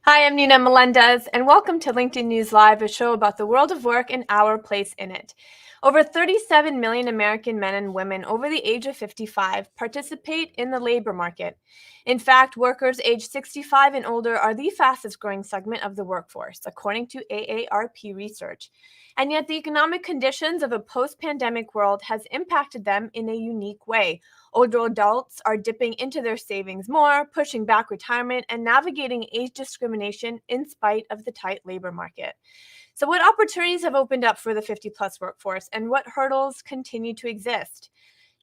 Hi, I'm Nina Melendez, and welcome to LinkedIn News Live, a show about the world of work and our place in it. Over 37 million American men and women over the age of 55 participate in the labor market. In fact, workers aged 65 and older are the fastest growing segment of the workforce, according to AARP research. And yet, the economic conditions of a post pandemic world has impacted them in a unique way. Older adults are dipping into their savings more, pushing back retirement, and navigating age discrimination in spite of the tight labor market. So, what opportunities have opened up for the 50 plus workforce, and what hurdles continue to exist?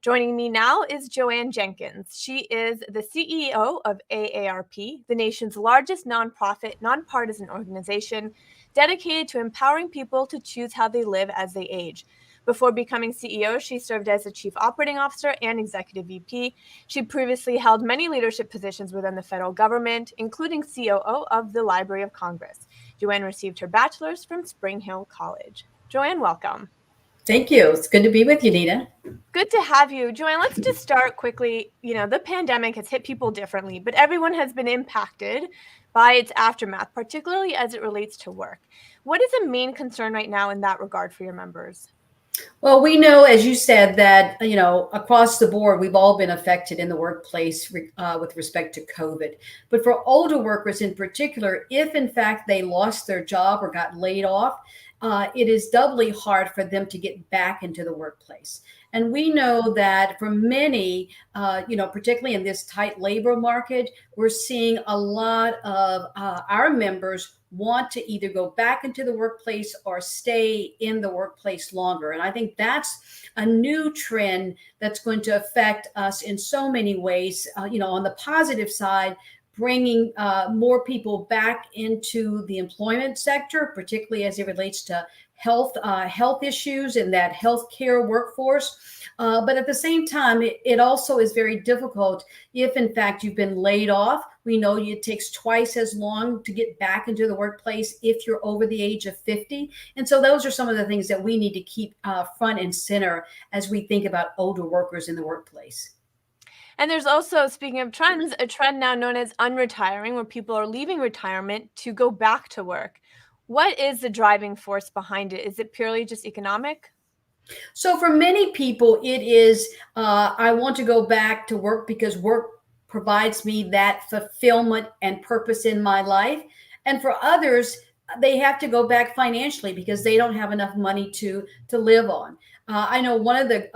Joining me now is Jo Ann Jenkins. She is the CEO of AARP, the nation's largest nonprofit, nonpartisan organization dedicated to empowering people to choose how they live as they age. Before becoming CEO, she served as the Chief Operating Officer and Executive VP. She previously held many leadership positions within the federal government, including COO of the Library of Congress. Jo Ann received her bachelor's from Spring Hill College. Jo Ann, welcome. Thank you. It's good to be with you, Nina. Good to have you. Jo Ann, let's just start quickly. The pandemic has hit people differently, but everyone has been impacted by its aftermath, particularly as it relates to work. What is a main concern right now in that regard for your members? Well, we know, as you said, that, across the board, we've all been affected in the workplace with respect to COVID. But for older workers in particular, if in fact they lost their job or got laid off, it is doubly hard for them to get back into the workplace. And we know that for many, particularly in this tight labor market, we're seeing a lot of our members want to either go back into the workplace or stay in the workplace longer. And I think that's a new trend that's going to affect us in so many ways. On the positive side, bringing more people back into the employment sector, particularly as it relates to health issues in that healthcare workforce. But at the same time, it also is very difficult if, in fact, you've been laid off. We know it takes twice as long to get back into the workplace if you're over the age of 50. And so those are some of the things that we need to keep front and center as we think about older workers in the workplace. And there's also, speaking of trends, a trend now known as unretiring, where people are leaving retirement to go back to work. What is the driving force behind it? Is it purely just economic? So for many people, it is I want to go back to work because work provides me that fulfillment and purpose in my life. And for others, they have to go back financially because they don't have enough money to live on. I know one of the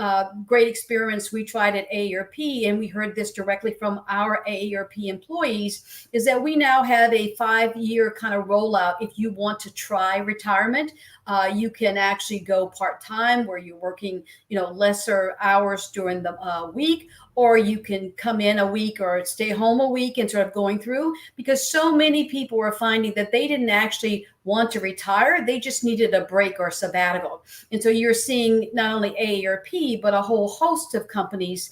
great experiments we tried at AARP, and we heard this directly from our AARP employees, is that we now have a 5-year kind of rollout. If you want to try retirement, you can actually go part-time where you're working, lesser hours during the week, or you can come in a week or stay home a week and sort of going through, because so many people are finding that they didn't actually want to retire. They just needed a break or sabbatical. And so you're seeing not only AARP, but a whole host of companies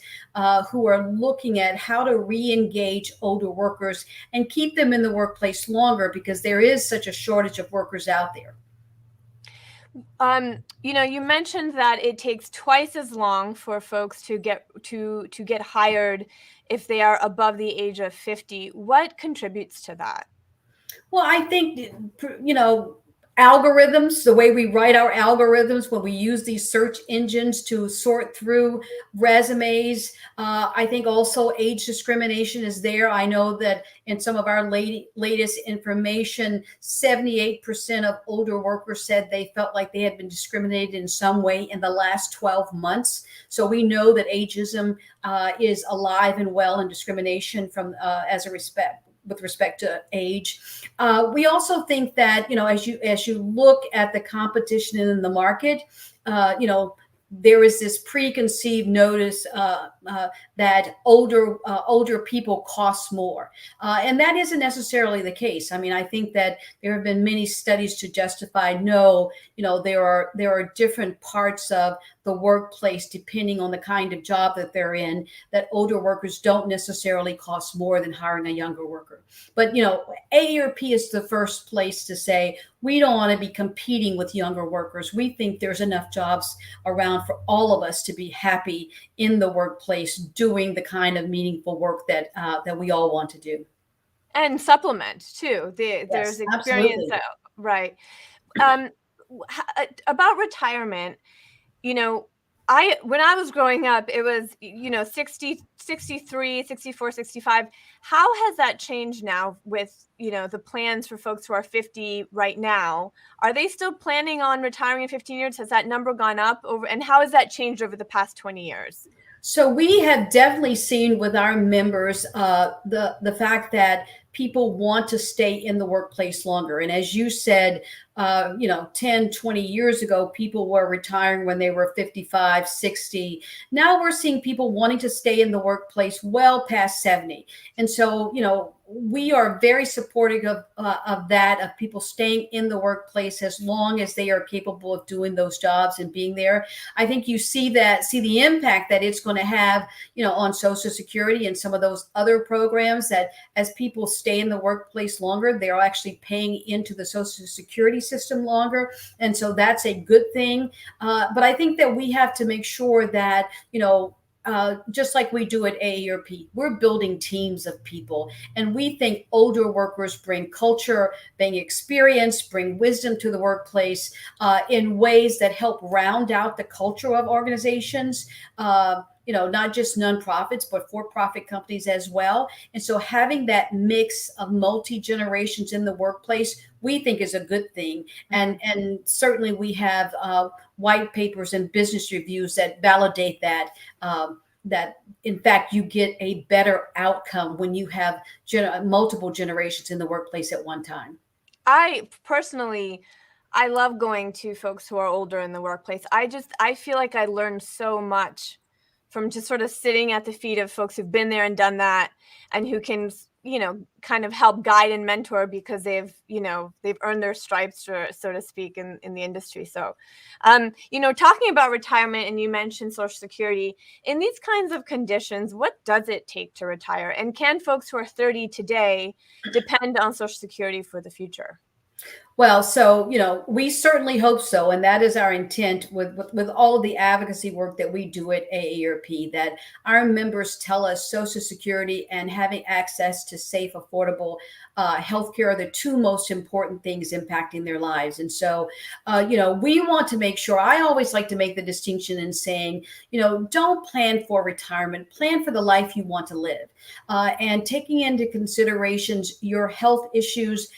who are looking at how to re-engage older workers and keep them in the workplace longer, because there is such a shortage of workers out there. You mentioned that it takes twice as long for folks to get hired if they are above the age of 50. What contributes to that? Well, I think, algorithms, the way we write our algorithms when we use these search engines to sort through resumes. I think also age discrimination is there. I know that in some of our latest information, 78% of older workers said they felt like they had been discriminated in some way in the last 12 months. So we know that ageism is alive and well, and discrimination from with respect to age. We also think that, as you look at the competition in the market, there is this preconceived notice that older people cost more, and that isn't necessarily the case. I mean, I think that there have been many studies to justify no, there are different parts of the workplace depending on the kind of job that they're in, that older workers don't necessarily cost more than hiring a younger worker. But AARP is the first place to say we don't want to be competing with younger workers. We think there's enough jobs around for all of us to be happy in the workplace doing the kind of meaningful work that we all want to do. And supplement too. There's Yes, experience, absolutely. right. Um, about retirement, you know, when I was growing up, it was, 60, 63, 64, 65. How has that changed now with, the plans for folks who are 50 right now? Are they still planning on retiring in 15 years? Has that number gone up over, and how has that changed over the past 20 years? So we have definitely seen with our members the fact that people want to stay in the workplace longer. And as you said, 10, 20 years ago, people were retiring when they were 55, 60. Now we're seeing people wanting to stay in the workplace well past 70. And so, we are very supportive of that, of people staying in the workplace as long as they are capable of doing those jobs and being there. I think you see the impact that it's going to have, on Social Security and some of those other programs, that as people stay in the workplace longer, they're actually paying into the Social Security system longer. And so that's a good thing. But I think that we have to make sure that, just like we do at AARP, we're building teams of people. And we think older workers bring culture, bring experience, bring wisdom to the workplace in ways that help round out the culture of organizations. Not just nonprofits, but for-profit companies as well. And so having that mix of multi-generations in the workplace, we think is a good thing. And certainly we have white papers and business reviews that validate that. That in fact you get a better outcome when you have multiple generations in the workplace at one time. I personally, I love going to folks who are older in the workplace. I feel like I learned so much from just sort of sitting at the feet of folks who've been there and done that, and who can, kind of help guide and mentor because they've earned their stripes, or so to speak, in the industry. So, talking about retirement, and you mentioned Social Security, in these kinds of conditions, what does it take to retire? And can folks who are 30 today depend on Social Security for the future? Well, so we certainly hope so, and that is our intent with all of the advocacy work that we do at AARP. That our members tell us Social Security and having access to safe, affordable healthcare are the two most important things impacting their lives. And so, we want to make sure. I always like to make the distinction in saying, don't plan for retirement, plan for the life you want to live, and taking into considerations your health issues,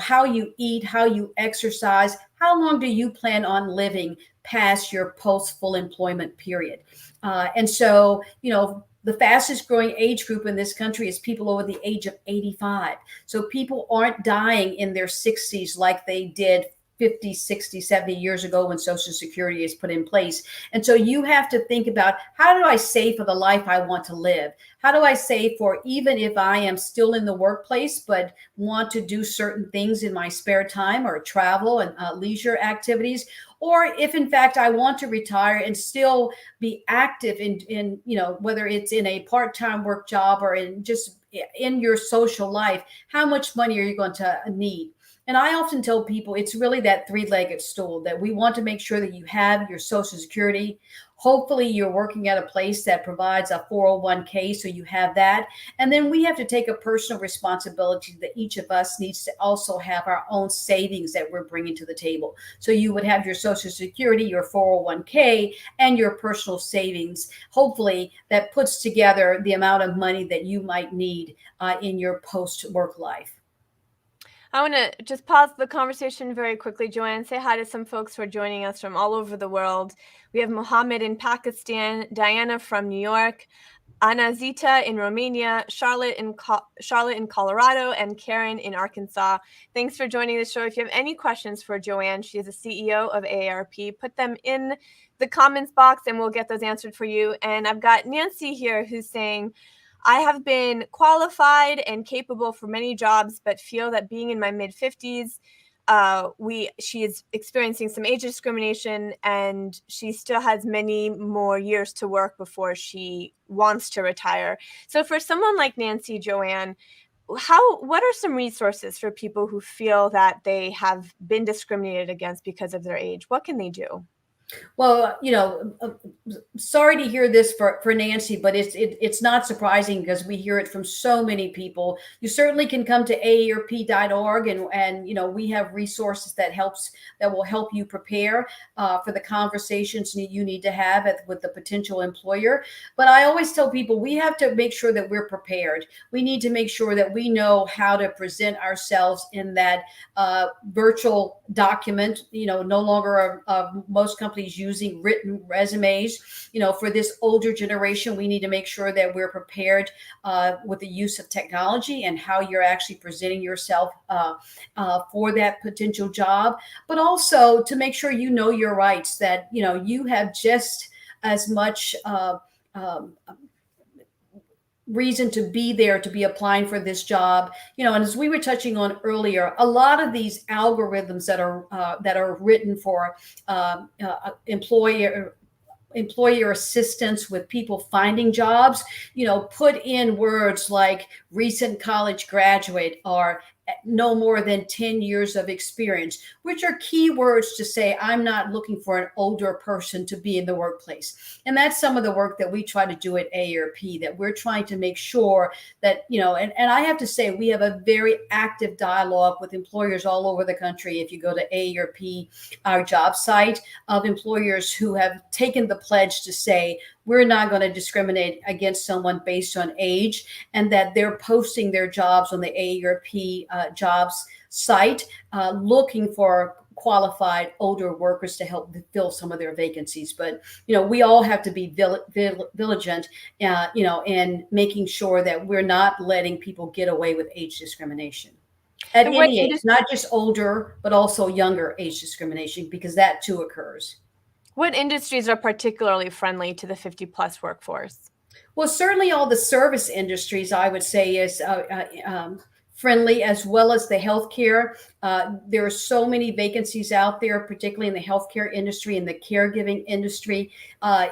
how you eat, how you exercise, how long do you plan on living past your post full employment period. And so, the fastest growing age group in this country is people over the age of 85. So people aren't dying in their 60s like they did 50, 60, 70 years ago when Social Security is put in place. And so you have to think about, how do I save for the life I want to live? How do I save for, even if I am still in the workplace, but want to do certain things in my spare time, or travel and leisure activities? Or if in fact I want to retire and still be active in whether it's in a part-time work job or in just in your social life, how much money are you going to need? And I often tell people it's really that three-legged stool, that we want to make sure that you have your Social Security. Hopefully you're working at a place that provides a 401k, so you have that. And then we have to take a personal responsibility that each of us needs to also have our own savings that we're bringing to the table. So you would have your Social Security, your 401k, and your personal savings. Hopefully that puts together the amount of money that you might need in your post-work life. I want to just pause the conversation very quickly, Jo Ann. Say hi to some folks who are joining us from all over the world. We have Mohammed in Pakistan, Diana from New York, Anazita in Romania, Charlotte in Colorado, and Karen in Arkansas. Thanks for joining the show. If you have any questions for Jo Ann, she is the CEO of AARP. Put them in the comments box and we'll get those answered for you. And I've got Nancy here who's saying, I have been qualified and capable for many jobs, but feel that being in my mid-50s, she is experiencing some age discrimination, and she still has many more years to work before she wants to retire. So for someone like Nancy, Jo Ann, what are some resources for people who feel that they have been discriminated against because of their age? What can they do? Well, sorry to hear this for Nancy, but it's not surprising because we hear it from so many people. You certainly can come to aarp.org, and we have resources that will help you prepare for the conversations you need to have with the potential employer. But I always tell people we have to make sure that we're prepared. We need to make sure that we know how to present ourselves in that virtual document. No longer are most companies using written resumes. For this older generation, we need to make sure that we're prepared with the use of technology and how you're actually presenting yourself for that potential job, but also to make sure you know your rights, that you have just as much reason to be there, to be applying for this job. And as we were touching on earlier, a lot of these algorithms that are written for employer assistance with people finding jobs, put in words like recent college graduate or no more than 10 years of experience, which are key words to say, I'm not looking for an older person to be in the workplace. And that's some of the work that we try to do at AARP, that we're trying to make sure that, and I have to say, we have a very active dialogue with employers all over the country. If you go to AARP, our job site, of employers who have taken the pledge to say, we're not going to discriminate against someone based on age, and that they're posting their jobs on the AARP jobs site, looking for qualified older workers to help fill some of their vacancies. But we all have to be vigilant, in making sure that we're not letting people get away with age discrimination at any age, not just older, but also younger age discrimination, because that too occurs. What industries are particularly friendly to the 50-plus workforce? Well, certainly all the service industries, I would say, is friendly, as well as the healthcare. There are so many vacancies out there, particularly in the healthcare industry, in the caregiving industry,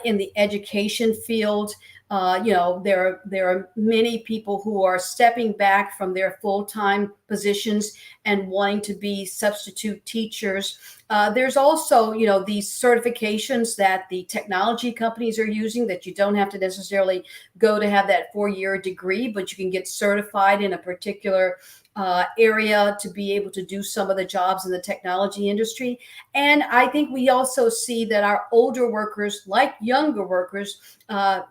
in the education field. There are many people who are stepping back from their full-time positions and wanting to be substitute teachers. There's also, these certifications that the technology companies are using, that you don't have to necessarily go to have that 4-year degree, but you can get certified in a particular area to be able to do some of the jobs in the technology industry. And I think we also see that our older workers, like younger workers,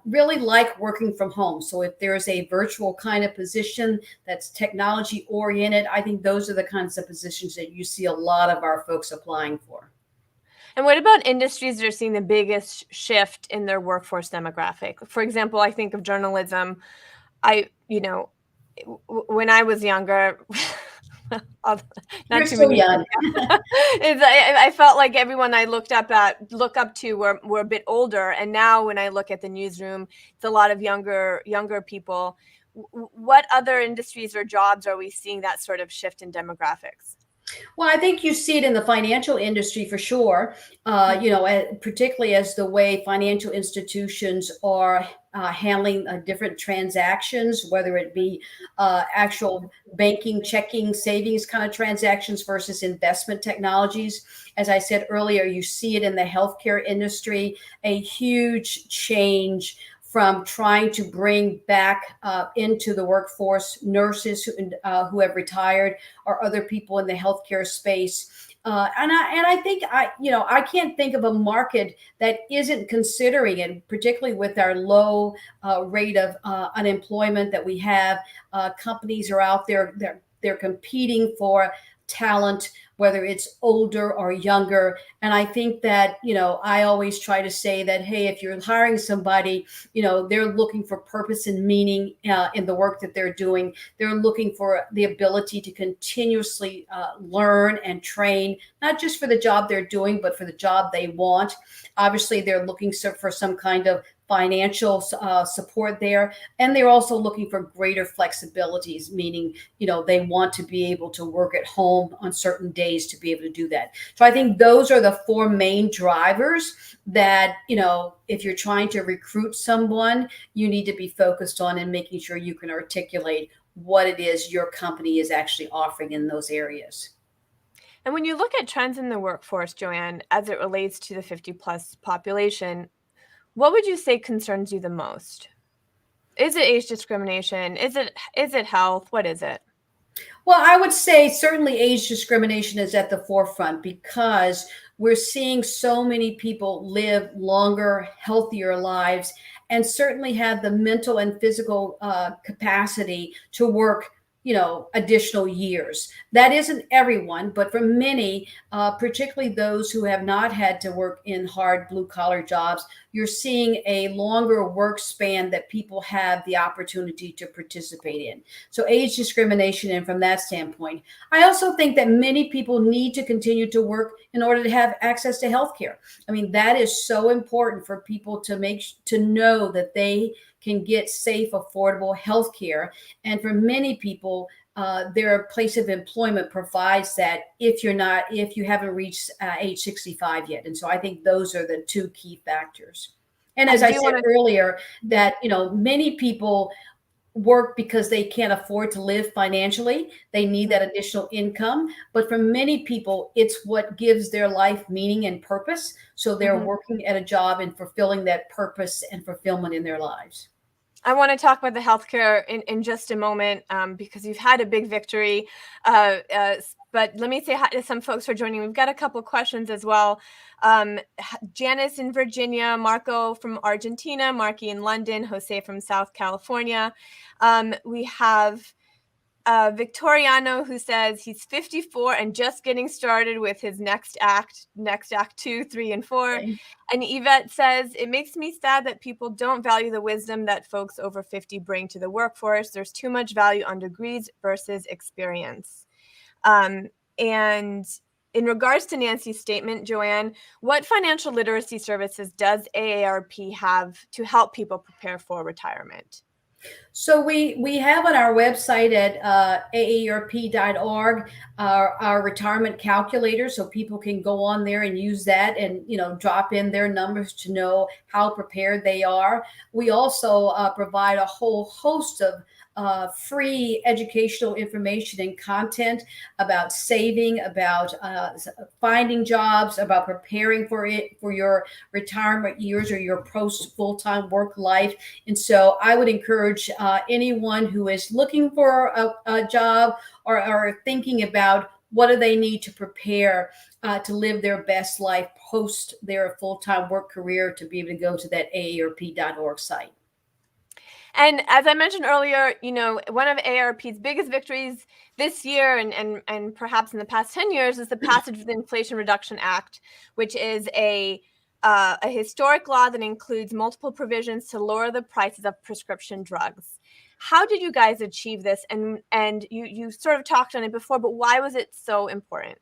really like working from home. So if there's a virtual kind of position that's technology oriented, I think those are the kinds of positions that you see a lot of our folks applying for. And what about industries that are seeing the biggest shift in their workforce demographic? For example, I think of journalism. When I was younger, not You're too so many young. I felt like everyone I look up to were a bit older, and now when I look at the newsroom, it's a lot of younger people. What other industries or jobs are we seeing that sort of shift in demographics? Well, I think you see it in the financial industry for sure, particularly as the way financial institutions are handling different transactions, whether it be actual banking, checking, savings kind of transactions versus investment technologies. As I said earlier, you see it in the healthcare industry, a huge change from trying to bring back into the workforce nurses who have retired, or other people in the healthcare space. And I think I can't think of a market that isn't considering it, particularly with our low rate of unemployment that we have. Companies are out there; they're competing for talent, whether it's older or younger. And I think that, I always try to say that, hey, if you're hiring somebody, they're looking for purpose and meaning in the work that they're doing. They're looking for the ability to continuously learn and train, not just for the job they're doing, but for the job they want. Obviously, they're looking for some kind of financial support there, and they're also looking for greater flexibilities, meaning they want to be able to work at home on certain days to be able to do that. So I think those are the 4 main drivers that if you're trying to recruit someone, you need to be focused on, and making sure you can articulate what it is your company is actually offering in those areas. And when you look at trends in the workforce, Jo Ann, as it relates to the 50 plus population, what would you say concerns you the most? Is it age discrimination? Is it health? What is it? Well, I would say certainly age discrimination is at the forefront because we're seeing so many people live longer, healthier lives, and certainly have the mental and physical capacity to work, additional years. That isn't everyone, but for many, particularly those who have not had to work in hard blue collar jobs, you're seeing a longer work span that people have the opportunity to participate in. So age discrimination, and from that standpoint, I also think that many people need to continue to work in order to have access to health care. I mean, that is so important for people to know that they can get safe, affordable health care. And for many people, their place of employment provides that if you haven't reached age 65 yet. And so I think those are the two key factors. And I as I do said want to. earlier, that many people work because they can't afford to live financially. They need that additional income. But for many people, it's what gives their life meaning and purpose. So they're working at a job and fulfilling that purpose and fulfillment in their lives. I want to talk about the healthcare in just a moment because you've had a big victory. But let me say hi to some folks who are joining. We've got a couple questions as well. Janice in Virginia, Marco from Argentina, Marky in London, Jose from South California. We have Victoriano, who says he's 54 and just getting started with his next act 2, 3, and 4. Okay. And Yvette says, it makes me sad that people don't value the wisdom that folks over 50 bring to the workforce. There's too much value on degrees versus experience. And in regards to Nancy's statement, Jo Ann, what financial literacy services does AARP have to help people prepare for retirement? So we have on our website at aarp.org our retirement calculator, so people can go on there and use that and drop in their numbers to know how prepared they are. We also provide a whole host of free educational information and content about saving, about finding jobs, about preparing for your retirement years or your post full-time work life. And so I would encourage anyone who is looking for a job or thinking about what do they need to prepare to live their best life post their full-time work career to be able to go to that aarp.org site. And as I mentioned earlier, one of AARP's biggest victories this year and perhaps in the past 10 years is the passage of the Inflation Reduction Act, which is a historic law that includes multiple provisions to lower the prices of prescription drugs. How did you guys achieve this? And you sort of talked on it before, but why was it so important?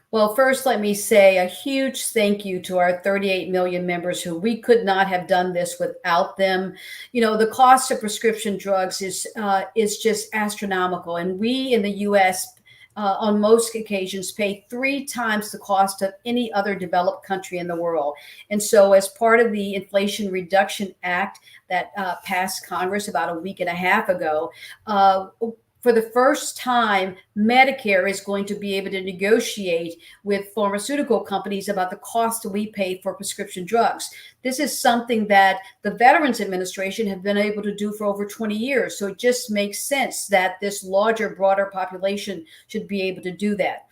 Well, first, let me say a huge thank you to our 38 million members who we could not have done this without them. The cost of prescription drugs is just astronomical. And we in the U.S., on most occasions, pay 3 times the cost of any other developed country in the world. And so as part of the Inflation Reduction Act that passed Congress about a week and a half ago, for the first time, Medicare is going to be able to negotiate with pharmaceutical companies about the cost that we pay for prescription drugs. This is something that the Veterans Administration have been able to do for over 20 years. So it just makes sense that this larger, broader population should be able to do that.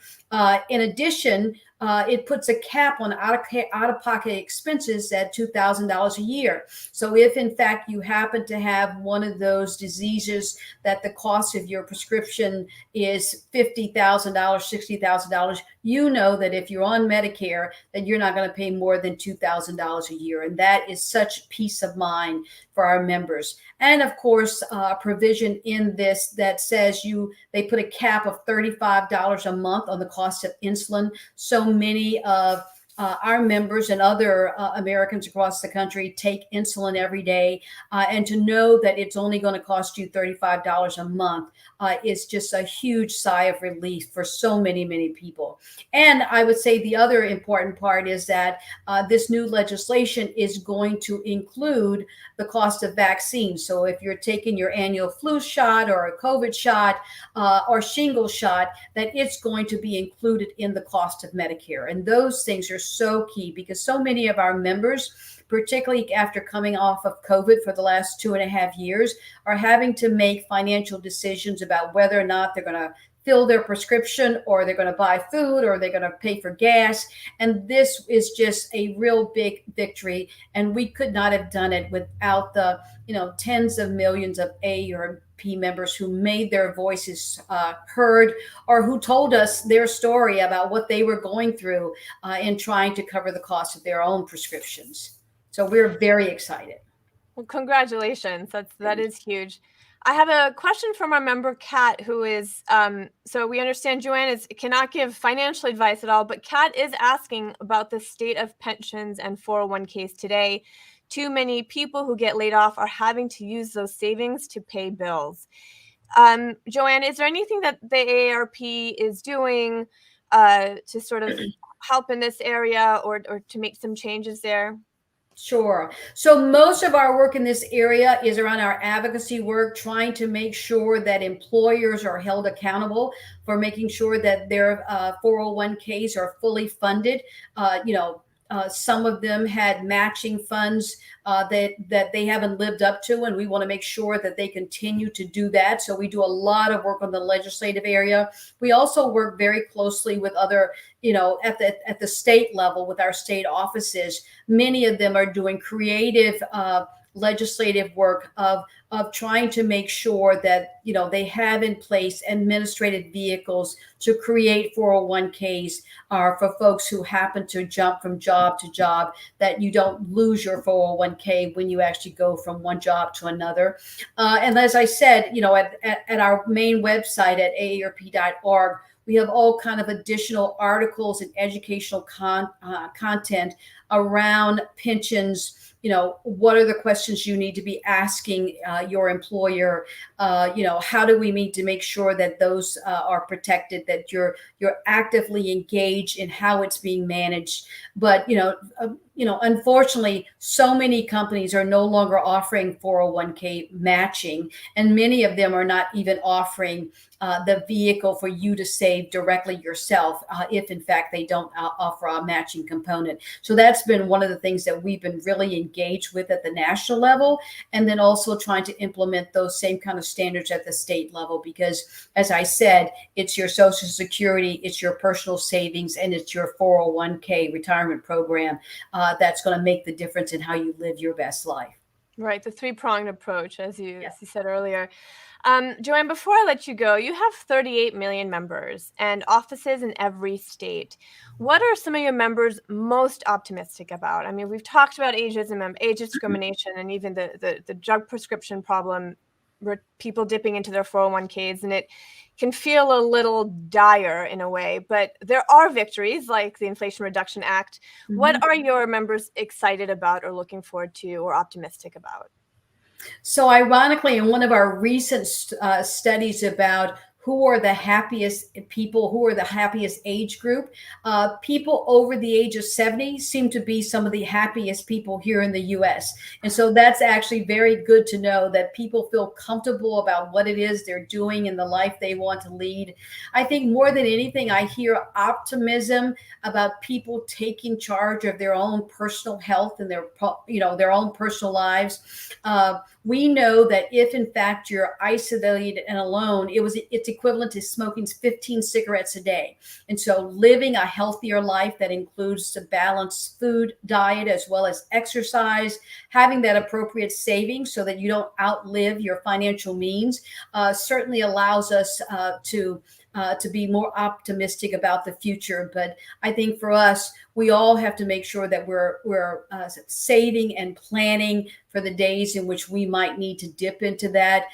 In addition, it puts a cap on out-of-pocket expenses at $2,000 a year. So if in fact you happen to have one of those diseases that the cost of your prescription is $50,000, $60,000, you know that if you're on Medicare, that you're not going to pay more than $2,000 a year. And that is such peace of mind for our members. And of course, a provision in this that says they put a cap of $35 a month on the cost of insulin. So many of our members and other Americans across the country take insulin every day, and to know that it's only going to cost you $35 a month is just a huge sigh of relief for so many, many people. And I would say the other important part is that this new legislation is going to include the cost of vaccines. So if you're taking your annual flu shot or a COVID shot or shingle shot, that it's going to be included in the cost of Medicare. And those things are so key because so many of our members, particularly after coming off of COVID for the last 2.5 years, are having to make financial decisions about whether or not they're going to fill their prescription, or they're going to buy food, or they're going to pay for gas. And this is just a real big victory. And we could not have done it without the, tens of millions of AARP members who made their voices heard, or who told us their story about what they were going through in trying to cover the cost of their own prescriptions. So we're very excited. Well, congratulations. That is huge. I have a question from our member, Kat, who is, so we understand Jo Ann cannot give financial advice at all, but Kat is asking about the state of pensions and 401ks today. Too many people who get laid off are having to use those savings to pay bills. Jo Ann, is there anything that the AARP is doing to sort of help in this area or to make some changes there? Sure. So most of our work in this area is around our advocacy work, trying to make sure that employers are held accountable for making sure that their 401ks are fully funded. Some of them had matching funds that they haven't lived up to, and we want to make sure that they continue to do that. So we do a lot of work on the legislative area. We also work very closely with other, at the state level with our state offices. Many of them are doing creative legislative work of trying to make sure that they have in place administrative vehicles to create 401ks for folks who happen to jump from job to job, that you don't lose your 401k when you actually go from one job to another. And as I said, at our main website at aarp.org, we have all kind of additional articles and educational content around pensions. What are the questions you need to be asking your employer? How do we need to make sure that those are protected, that you're actively engaged in how it's being managed? But, unfortunately, so many companies are no longer offering 401k matching, and many of them are not even offering the vehicle for you to save directly yourself if in fact they don't offer a matching component. So that's been one of the things that we've been really engaged with at the national level, and then also trying to implement those same kind of standards at the state level, because as I said, it's your Social Security, it's your personal savings, and it's your 401k retirement program that's going to make the difference in how you live your best life. Right, the three-pronged approach, as you said earlier. Jo Ann, before I let you go, you have 38 million members and offices in every state. What are some of your members most optimistic about? I mean, we've talked about ageism and age discrimination and even the drug prescription problem, where people dipping into their 401ks, and it can feel a little dire in a way, but there are victories like the Inflation Reduction Act. Mm-hmm. What are your members excited about or looking forward to or optimistic about? So ironically, in one of our recent studies about who are the happiest people, who are the happiest age group, people over the age of 70 seem to be some of the happiest people here in the US. And so that's actually very good to know that people feel comfortable about what it is they're doing in the life they want to lead. I think more than anything, I hear optimism about people taking charge of their own personal health and their own personal lives. We know that if in fact you're isolated and alone, it's equivalent to smoking 15 cigarettes a day. And so living a healthier life that includes a balanced food diet as well as exercise, having that appropriate savings so that you don't outlive your financial means, certainly allows us to to be more optimistic about the future. But I think for us, we all have to make sure that we're saving and planning for the days in which we might need to dip into that.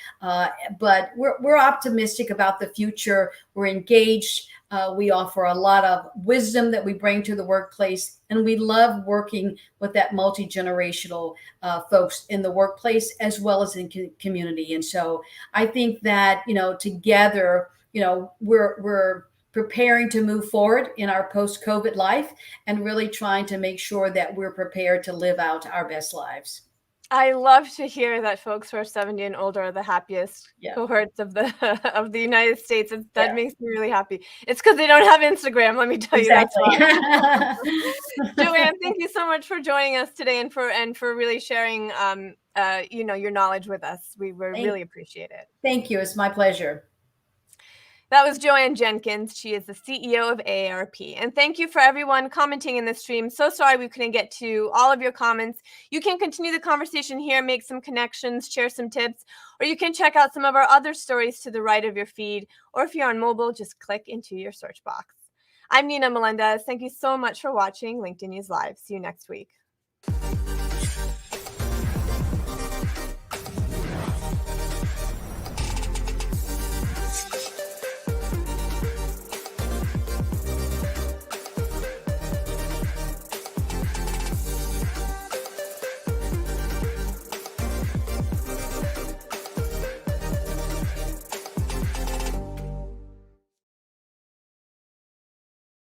But we're optimistic about the future. We're engaged. We offer a lot of wisdom that we bring to the workplace, and we love working with that multi-generational folks in the workplace as well as in community. And so I think that, together, we're preparing to move forward in our post-COVID life and really trying to make sure that we're prepared to live out our best lives. I love to hear that folks who are 70 and older are the happiest Yeah. cohorts of the of the United States. That Yeah. makes me really happy. It's because they don't have Instagram, let me tell you, that's Exactly. why. Jo Ann, thank you so much for joining us today and for really sharing your knowledge with us. We really appreciate it. Thank you. It's my pleasure. That was Jo Ann Jenkins. She is the CEO of AARP. And thank you for everyone commenting in the stream. So sorry we couldn't get to all of your comments. You can continue the conversation here, make some connections, share some tips, or you can check out some of our other stories to the right of your feed. Or if you're on mobile, just click into your search box. I'm Nina Melendez. Thank you so much for watching LinkedIn News Live. See you next week.